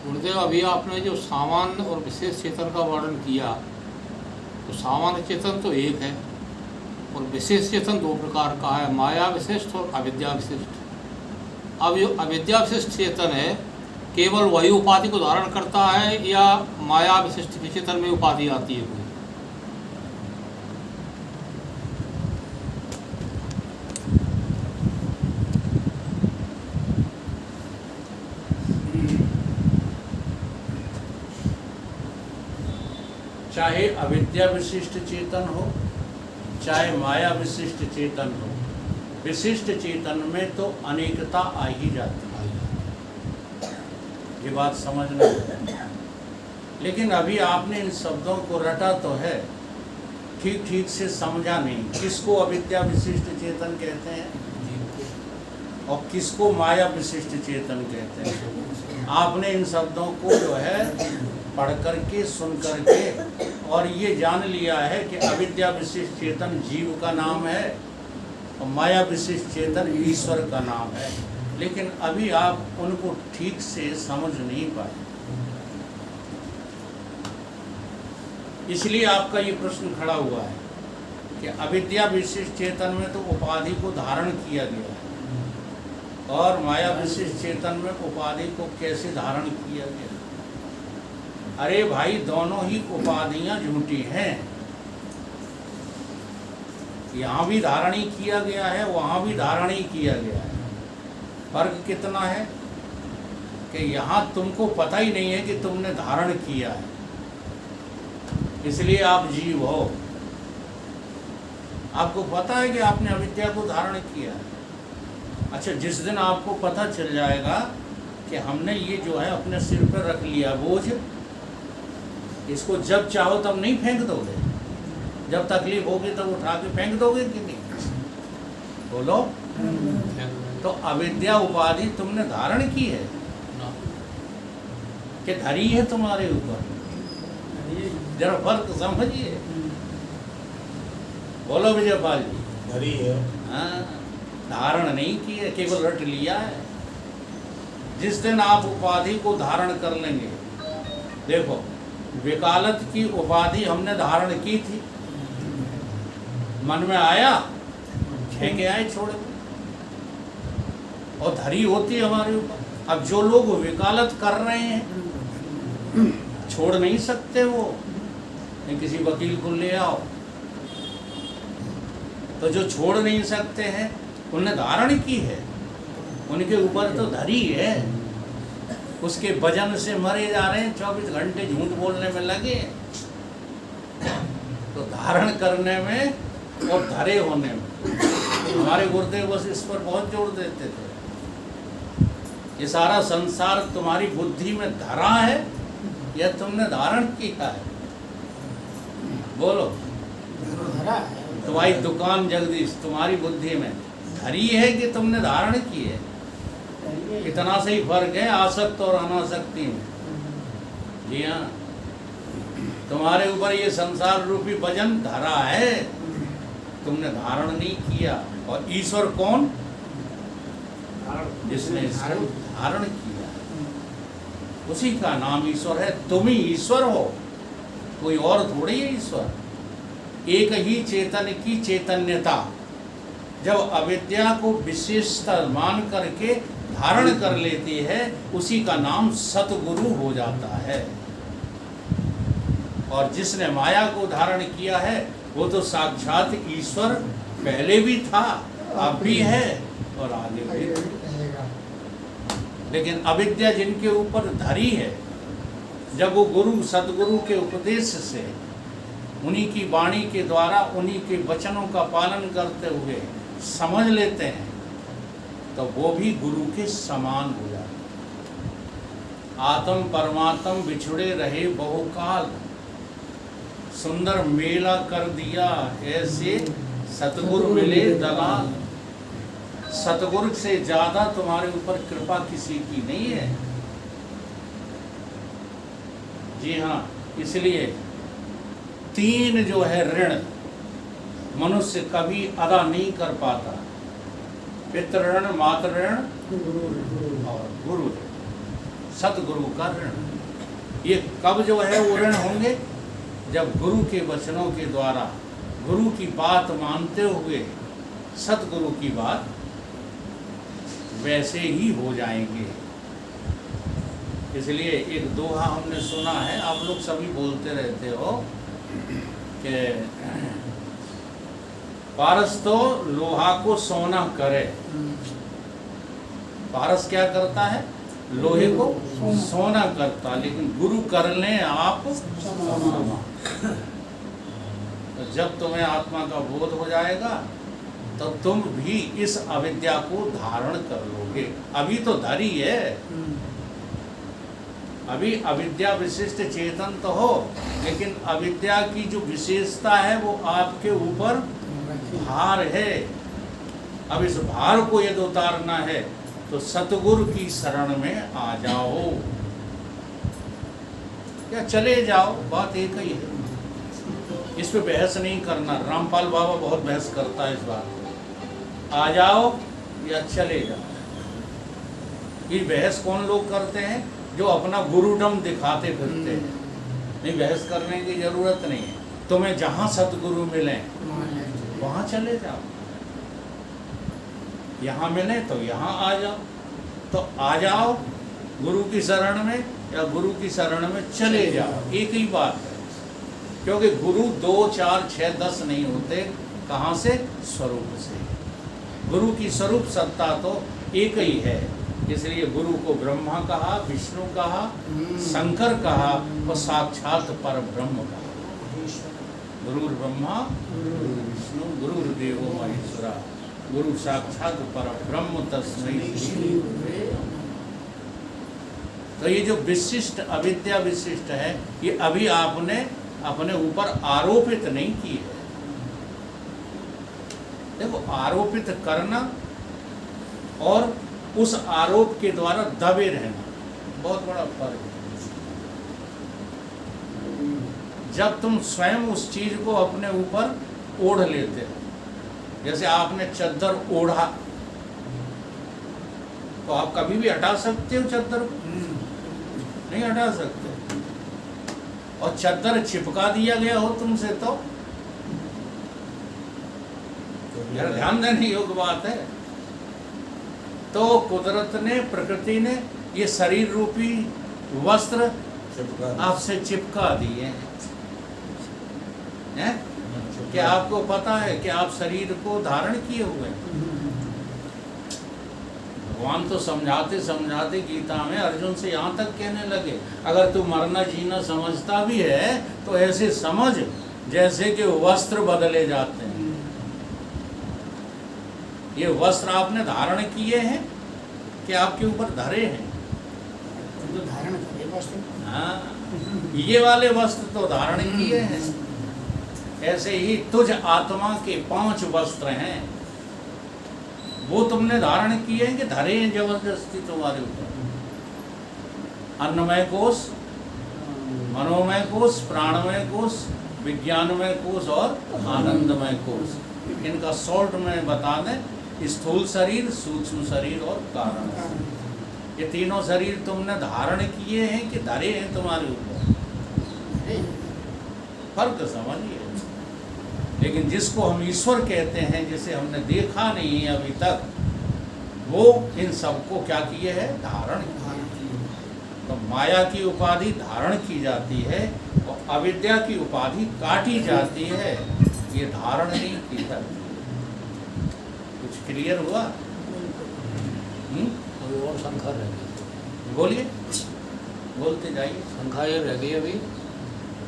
गुरुदेव, अभी आपने जो सामान्य और विशेष चेतन का वर्णन किया, तो सामान्य चेतन तो एक है और विशेष चेतन दो प्रकार का है, माया विशिष्ट और अविद्या विशिष्ट। अब जो अविद्या विशिष्ट चेतन है, केवल वही उपाधि को धारण करता है या माया विशिष्ट चेतन में उपाधि आती है कोई? चाहे अविद्या विशिष्ट चेतन हो, चाहे माया विशिष्ट चेतन हो, विशिष्ट चेतन में तो अनेकता आ ही जाती है। ये बात समझना है। लेकिन अभी आपने इन शब्दों को रटा तो है, ठीक ठीक से समझा नहीं। किसको अविद्या विशिष्ट चेतन कहते हैं और किसको माया विशिष्ट चेतन कहते हैं। आपने इन शब्दों को जो है पढ़ करके, सुन करके और ये जान लिया है कि अविद्या विशिष्ट चेतन जीव का नाम है और माया विशिष्ट चेतन ईश्वर का नाम है। लेकिन अभी आप उनको ठीक से समझ नहीं पाए, इसलिए आपका ये प्रश्न खड़ा हुआ है कि अविद्या विशिष्ट चेतन में तो उपाधि को धारण किया गया है और माया विशिष्ट चेतन में उपाधि को कैसे धारण किया गया। अरे भाई, दोनों ही उपाधियां झूठी हैं। यहाँ भी धारण ही किया गया है, वहाँ भी धारण ही किया गया है। फर्क कितना है कि यहाँ तुमको पता ही नहीं है कि तुमने धारण किया है, इसलिए आप जीव हो। आपको पता है कि आपने अविद्या को धारण किया है। अच्छा, जिस दिन आपको पता चल जाएगा कि हमने ये जो है अपने सिर पर रख लिया बोझ, इसको जब चाहो तब नहीं फेंक दोगे, जब तकलीफ होगी तब उठा के फेंक दोगे कि नहीं? बोलो। तो अविद्या उपाधि तुमने धारण की है कि धरी है तुम्हारे ऊपर? जरा फर्क समझिए। बोलो विजयपाल जी। धरी है। हाँ, धारण नहीं की है, केवल रट लिया है। जिस दिन आप उपाधि को धारण कर लेंगे, देखो विकालत की उपाधि हमने धारण की थी, मन में आया, फेंके आए, छोड़ के, और धरी होती है हमारे ऊपर। अब जो लोग विकालत कर रहे हैं, छोड़ नहीं सकते वो, नहीं किसी वकील को ले आओ। तो जो छोड़ नहीं सकते हैं उन्हें धारण की है, उनके ऊपर तो धरी है। उसके वजन से मरे जा रहे हैं, 24 घंटे झूठ बोलने में लगे। तो धारण करने में और धरे होने में हमारे गुरुदेव बस इस पर बहुत जोर देते थे। ये सारा संसार तुम्हारी बुद्धि में धरा है या तुमने धारण किया है? बोलो। तुम्हारी दुकान जगदीश तुम्हारी बुद्धि में धरी है कि तुमने धारण की है? इतना सही फर्क है आसक्त और अनासक्ति में। जी हाँ, तुम्हारे ऊपर ये संसार रूपी वजन धरा है, तुमने धारण नहीं किया। और ईश्वर कौन? जिसने इसको धारण किया, उसी का नाम ईश्वर है। तुम ही ईश्वर हो, कोई और थोड़ी है ईश्वर। एक ही चेतन की चैतन्यता जब अविद्या को विशेषता मान करके धारण कर लेती है, उसी का नाम सतगुरु हो जाता है। और जिसने माया को धारण किया है वो तो साक्षात ईश्वर पहले भी था, अब भी है और आगे भी रहेगा। लेकिन अविद्या जिनके ऊपर धरी है, जब वो गुरु सतगुरु के उपदेश से, उन्हीं की वाणी के द्वारा, उन्हीं के वचनों का पालन करते हुए समझ लेते हैं, तो वो भी गुरु के समान हो जाते हैं। आत्म परमात्म बिछुड़े रहे बहुकाल, सुंदर मेला कर दिया ऐसे सतगुरु मिले दलाल। सतगुरु से ज्यादा तुम्हारे ऊपर कृपा किसी की नहीं है। जी हाँ, इसलिए 3 जो है ऋण मनुष्य कभी अदा नहीं कर पाता। पितृ ऋण, मातृ ऋण और गुरु ऋण। सतगुरु का ऋण। ये कब जो है वो ऋण होंगे? जब गुरु के वचनों के द्वारा गुरु की बात मानते हुए सतगुरु की बात वैसे ही हो जाएंगे। इसलिए एक दोहा हमने सुना है, आप लोग सभी बोलते रहते हो कि पारस तो लोहा को सोना करे। पारस क्या करता है? लोहे को सोना करता, लेकिन गुरु कर लें आप सोना। तो जब तुम्हें आत्मा का बोध हो जाएगा तो तुम भी इस अविद्या को धारण कर लोगे। अभी तो धरी है, अभी अविद्या विशिष्ट चेतन तो हो, लेकिन अविद्या की जो विशेषता है वो आपके ऊपर भार है। अब इस भार को यदि उतारना है तो सतगुरु की शरण में आ जाओ या चले जाओ, बात एक ही है। इस पे बहस नहीं करना। रामपाल बाबा बहुत बहस करता है इस बात पे। आ जाओ या चले जाओ। ये बहस कौन लोग करते हैं? जो अपना गुरुडम दिखाते फिरते हैं। नहीं, बहस करने की जरूरत नहीं है। तुम्हें जहां सतगुरु मिले वहां चले जाओ, यहाँ मिले तो यहाँ आ जाओ। तो आ जाओ गुरु की शरण में या गुरु की शरण में चले जाओ, एक ही बात है। क्योंकि गुरु 2, 4, 6, 10 नहीं होते। कहाँ से? स्वरूप से। गुरु की स्वरूप सत्ता तो एक ही है। इसलिए गुरु को ब्रह्मा कहा, विष्णु कहा, शंकर कहा और साक्षात पर ब्रह्म कहा। गुरुर् ब्रह्मा गुरुर् विष्णु गुरुर्देवो महेश्वरा गुरु साक्षात पर ब्रह्म तस्मै श्री गुरुवे। तो ये जो विशिष्ट अविद्या विशिष्ट है, ये अभी आपने अपने ऊपर आरोपित नहीं की है। देखो, आरोपित करना और उस आरोप के द्वारा दबे रहना बहुत बड़ा फर्क है। जब तुम स्वयं उस चीज को अपने ऊपर ओढ़ लेते हो, जैसे आपने चद्दर ओढ़ा, तो आप कभी भी हटा सकते हो चद्दर को? नहीं हटा सकते। और चद्दर चिपका दिया गया हो तुमसे तो यार ध्यान देने योग्य बात है। तो कुदरत ने, प्रकृति ने ये शरीर रूपी वस्त्र आपसे चिपका दिए हैं। क्या आपको पता है कि आप शरीर को धारण किए हुए हैं? भगवान तो समझाते समझाते गीता में अर्जुन से यहाँ तक कहने लगे, अगर तू मरना जीना समझता भी है तो ऐसे समझ जैसे कि वस्त्र बदले जाते हैं। ये वस्त्र आपने धारण किए हैं कि आपके ऊपर धरे हैं? तो धारण करे वस्त्र। हाँ, ये वाले वस्त्र तो धारण किए हैं। ऐसे ही तुझ आत्मा के 5 वस्त्र हैं, वो तुमने धारण किए हैं कि धरे हैं जबरदस्ती तुम्हारे ऊपर? अन्नमय कोश, मनोमय कोश, प्राणमय कोश, विज्ञानमय कोश और आनंदमय कोश। इनका शॉर्ट में बता दें, स्थूल शरीर, सूक्ष्म शरीर और कारण। ये तीनों शरीर तुमने धारण किए हैं कि धरे हैं तुम्हारे ऊपर? फर्क समझिए। लेकिन जिसको हम ईश्वर कहते हैं, जिसे हमने देखा नहीं है अभी तक, वो इन सबको क्या किए है? धारण किए। तो माया की उपाधि धारण की जाती है और अविद्या की उपाधि काटी जाती है, ये धारण नहीं की जाती। कुछ क्लियर हुआ? कोई और शंका रह गई? बोलिए, बोलते जाइए। शंका ये रह गई अभी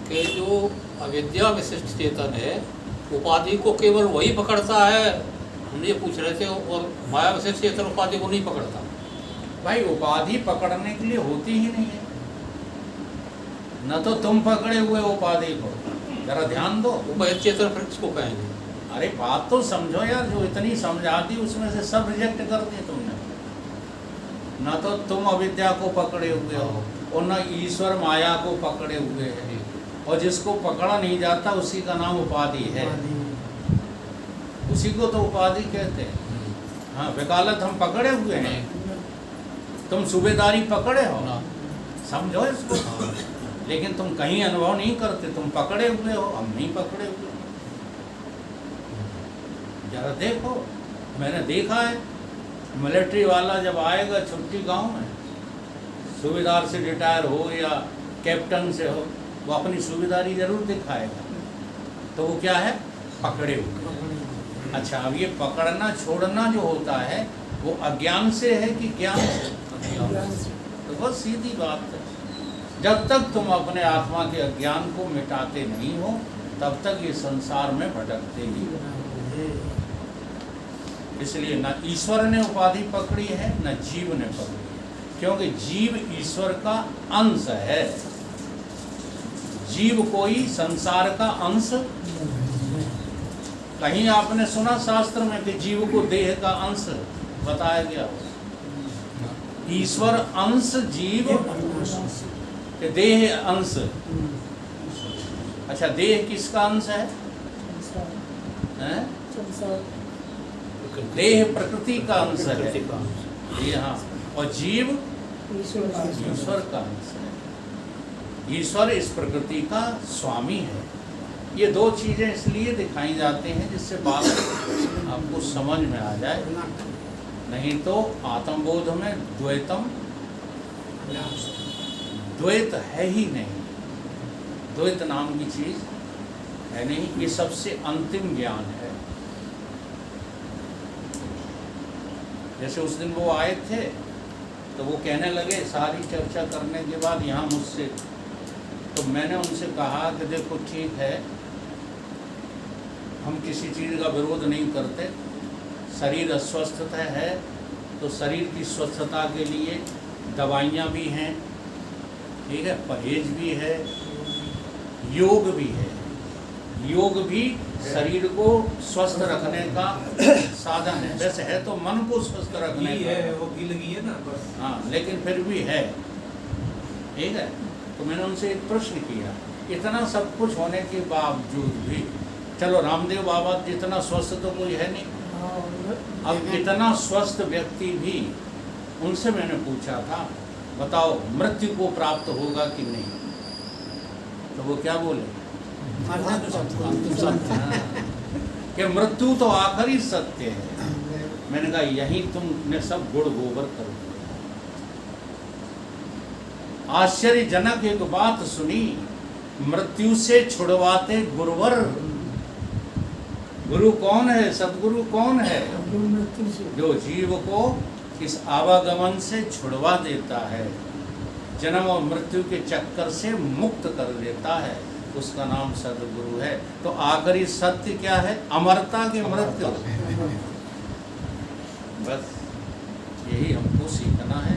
कि जो अविद्या विशिष्ट चेतन है, उपाधि को केवल वही पकड़ता है, हम ये पूछ रहे थे, और माया विशिष्ट चेतन उपाधि को नहीं पकड़ता। भाई उपाधि पकड़ने के लिए होती ही नहीं है, न तो तुम पकड़े हुए उपाधि को, जरा ध्यान दो। उपहित चेतन फिर किसको कहेंगे? अरे बात तो समझो यार, जो इतनी समझा दी उसमें से सब रिजेक्ट कर दिए तुमने। न तो तुम अविद्या को पकड़े हुए हो और न ईश्वर माया को पकड़े हुए हैं, और जिसको पकड़ा नहीं जाता उसी का नाम उपाधि है। उसी को तो उपाधि कहते हैं। हाँ, वकालत हम पकड़े हुए हैं, तुम सूबेदारी पकड़े हो ना, समझो इसको। लेकिन तुम कहीं अनुभव नहीं करते, तुम पकड़े हुए हो, हम नहीं पकड़े हुए। जरा देखो, मैंने देखा है मिलिट्री वाला जब आएगा छुट्टी गांव में, सूबेदार से रिटायर हो या कैप्टन से हो, वो अपनी सूबेदारी जरूर दिखाएगा। तो वो क्या है? पकड़े हुए। अच्छा, अब ये पकड़ना छोड़ना जो होता है वो अज्ञान से है कि ज्ञान से? तो बहुत सीधी बात है। जब तक तुम अपने आत्मा के अज्ञान को मिटाते नहीं हो तब तक ये संसार में भटकते ही। इसलिए न ईश्वर ने उपाधि पकड़ी है न जीव ने पकड़ी है, क्योंकि जीव ईश्वर का अंश है। जीव कोई संसार का अंश। कहीं आपने सुना शास्त्र में कि जीव को देह का अंश बताया गया हो? ईश्वर अंश जीव कि देह अंश। अच्छा, देह किसका अंश है? देह प्रकृति का अंश है। जी हाँ, और जीव ईश्वर का अंश है। ईश्वर इस प्रकृति का स्वामी है। ये दो चीजें इसलिए दिखाई जाते हैं जिससे बात आपको समझ में आ जाए, नहीं तो आत्मबोध में द्वैतम, द्वैत है ही नहीं। द्वैत नाम की चीज है नहीं। ये सबसे अंतिम ज्ञान है। जैसे उस दिन वो आए थे तो वो कहने लगे सारी चर्चा करने के बाद यहाँ मुझसे, तो मैंने उनसे कहा कि देखो ठीक है, हम किसी चीज़ का विरोध नहीं करते। शरीर अस्वस्थता है तो शरीर की स्वस्थता के लिए दवाइयाँ भी हैं, ठीक है, परहेज भी है, योग भी है। योग भी शरीर को स्वस्थ रखने का साधन है। वैसे है तो मन को स्वस्थ रखने का है, वो घी लगी है ना बस। हाँ, लेकिन फिर भी है, ठीक है। तो मैंने उनसे एक प्रश्न किया, इतना सब कुछ होने के बावजूद भी, चलो रामदेव बाबा जितना स्वस्थ तो कोई है नहीं, अब इतना स्वस्थ व्यक्ति भी, उनसे मैंने पूछा था बताओ मृत्यु को प्राप्त होगा कि नहीं? तो वो क्या बोले? कि मृत्यु तो आखिरी सत्य है। मैंने कहा यही तुमने सब गुड़ गोबर कर दिया। आश्चर्यजनक एक बात सुनी, मृत्यु से छुड़वाते गुरुवर। गुरु कौन है? सदगुरु कौन है? जो जीव को इस आवागमन से छुड़वा देता है, जन्म और मृत्यु के चक्कर से मुक्त कर देता है, उसका नाम सदगुरु है। तो आखिरी सत्य क्या है? अमरता की मृत्यु। बस यही हमको सीखना है।